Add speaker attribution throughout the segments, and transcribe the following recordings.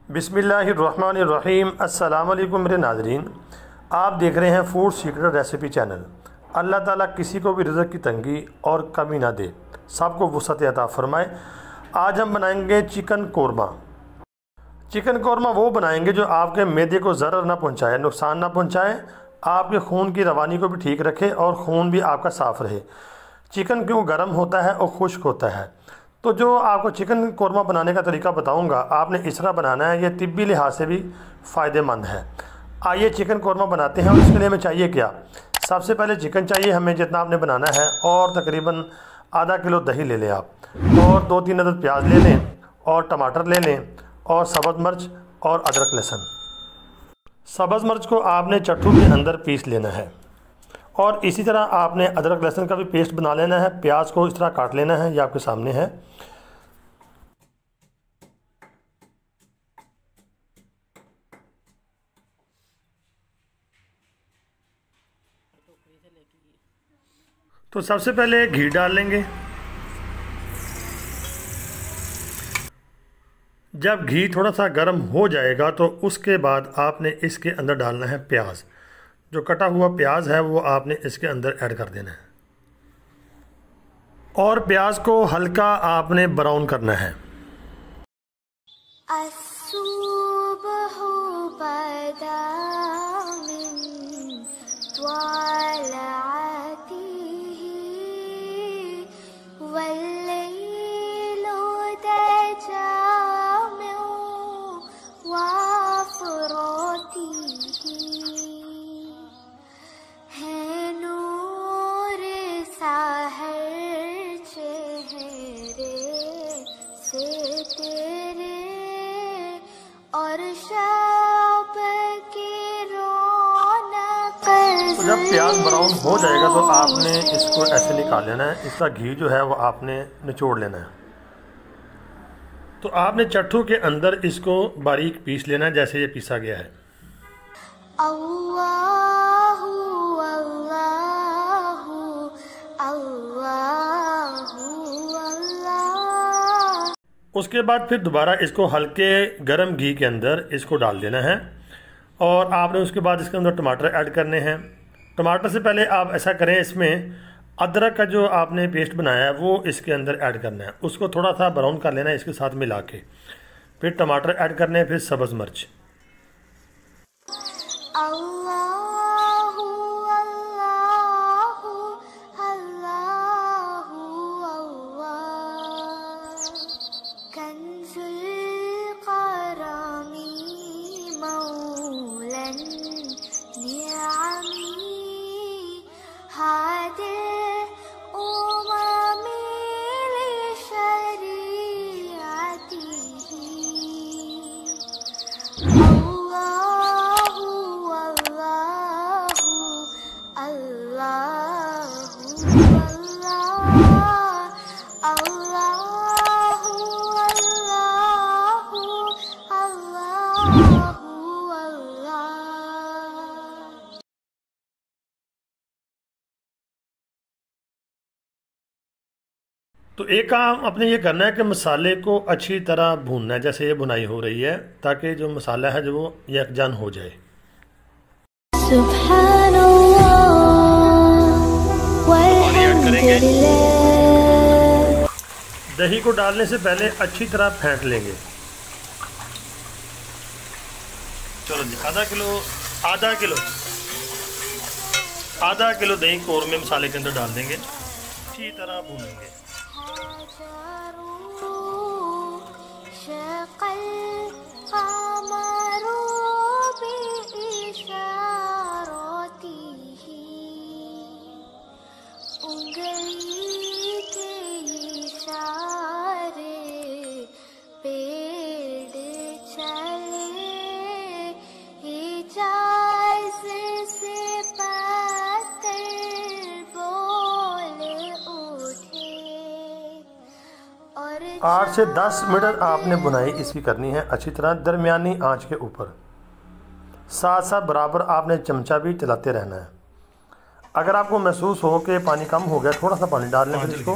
Speaker 1: बिस्मिल्लाहिर्रहमानिर्रहीम। अस्सलाम वालेकुम मेरे नाज़रीन, आप देख रहे हैं फूड सीक्रेट रेसिपी चैनल। अल्लाह ताला किसी को भी रिज़्क़ की तंगी और कमी ना दे, सबको वुसअत अता फ़रमाए। आज हम बनाएंगे चिकन कौरमा। चिकन कौरमा वो बनाएंगे जो आपके मैदे को ज़रर ना पहुँचाए, नुकसान ना पहुँचाए, आपके खून की रवानी को भी ठीक रखे और खून भी आपका साफ़ रहे। चिकन क्यों गर्म होता है और खुश्क होता है, तो जो आपको चिकन कौरमा बनाने का तरीका बताऊंगा, आपने इस तरह बनाना है। ये तिब्बी लिहाज से भी फ़ायदेमंद है। आइए चिकन कौरमा बनाते हैं। और इसके लिए हमें चाहिए क्या? सबसे पहले चिकन चाहिए हमें जितना आपने बनाना है, और तकरीबन आधा किलो दही ले लें आप, और 2-3 अदद प्याज ले लें, और टमाटर ले लें, और सब्ज़ मिर्च और अदरक लहसुन। सब्ज़ मिर्च को आपने चट्टू के अंदर पीस लेना है, और इसी तरह आपने अदरक लहसुन का भी पेस्ट बना लेना है। प्याज को इस तरह काट लेना है, ये आपके सामने है। तो सबसे पहले घी डाल लेंगे। जब घी थोड़ा सा गर्म हो जाएगा तो उसके बाद आपने इसके अंदर डालना है प्याज। जो कटा हुआ प्याज है वो आपने इसके अंदर ऐड कर देना है, और प्याज को हल्का आपने ब्राउन करना है। तो जब प्याज ब्राउन हो जाएगा तो आपने इसको ऐसे निकाल लेना है। इसका घी जो है वो आपने निचोड़ लेना है। तो आपने चट्टू के अंदर इसको बारीक पीस लेना है, जैसे ये पीसा गया है।
Speaker 2: अल्लाहु अल्लाहु अल्लाहु अल्लाह।
Speaker 1: उसके बाद फिर दोबारा इसको हल्के गर्म घी के अंदर इसको डाल देना है, और आपने उसके बाद इसके अंदर टमाटर ऐड करने हैं। टमाटर से पहले आप ऐसा करें, इसमें अदरक का जो आपने पेस्ट बनाया है वो इसके अंदर ऐड करना है। उसको थोड़ा सा ब्राउन कर लेना है इसके साथ मिला के। फिर टमाटर ऐड करने हैं, फिर सब्ज़ मिर्च।
Speaker 2: अल्लाहु अल्लाहु अल्लाहु अल्लाह। कंजुल करमी मौलन नियामी हादिर उमामी लिशरीअतिही। अल्लाहु अल्लाहु अल्लाहु अल्लाह। अल्लाहु अल्लाहु अल्लाहु अल्लाह।
Speaker 1: तो एक काम अपने ये करना है कि मसाले को अच्छी तरह भूनना है, जैसे ये भुनाई हो रही है, ताकि जो मसाला है जो वो यकजान हो जाए। दही को डालने से पहले अच्छी तरह फेंट लेंगे। चलो जी, आधा किलो दही कौरमे मसाले के अंदर डाल देंगे, अच्छी तरह भूनेंगे। आठ से 10 मिनट आपने बुनाई इसकी करनी है अच्छी तरह, दरमियानी आंच के ऊपर। साथ साथ बराबर आपने चमचा भी चलाते रहना है। अगर आपको महसूस हो कि पानी कम हो गया, थोड़ा सा पानी डाल लें, फिर इसको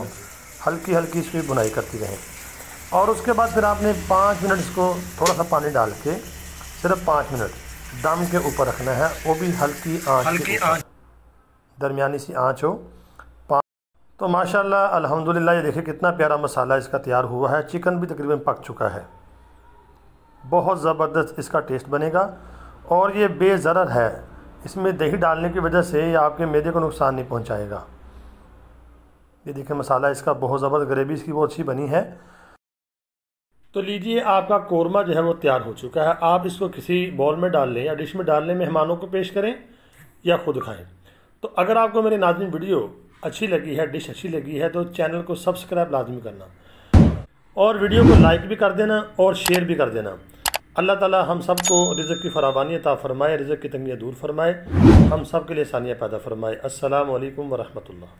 Speaker 1: हल्की हल्की इसकी बुनाई करती रहें। और उसके बाद फिर आपने 5 मिनट इसको थोड़ा सा पानी डाल के सिर्फ 5 मिनट दम के ऊपर रखना है, वो भी हल्की आंच, दरमियानी सी आंच हो। तो माशाल्लाह अल्हम्दुलिल्लाह ये देखिए कितना प्यारा मसाला इसका तैयार हुआ है। चिकन भी तकरीबन पक चुका है, बहुत ज़बरदस्त इसका टेस्ट बनेगा और ये बेज़रर है। इसमें दही डालने की वजह से ये आपके मैदे को नुकसान नहीं पहुंचाएगा। ये देखिए मसाला इसका बहुत ज़बरदस्त, ग्रेवी इसकी बहुत अच्छी बनी है। तो लीजिए आपका कोरमा जो है वो तैयार हो चुका है। आप इसको किसी बॉल में डाल लें या डिश में डाल लें, मेहमानों को पेश करें या ख़ुद खाएं। तो अगर आपको मेरे नाज़रीन वीडियो अच्छी लगी है, डिश अच्छी लगी है, तो चैनल को सब्सक्राइब लाजमी करना और वीडियो को लाइक भी कर देना और शेयर भी कर देना। अल्लाह ताला हम सबको रिज़्क़ की फरावानी अता फ़रमाए, रिज़्क़ की तंगियाँ दूर फरमाए, हम सब के लिए आसानियाँ पैदा फरमाए। अस्सलामु अलैकुम व रहमतुल्लाह।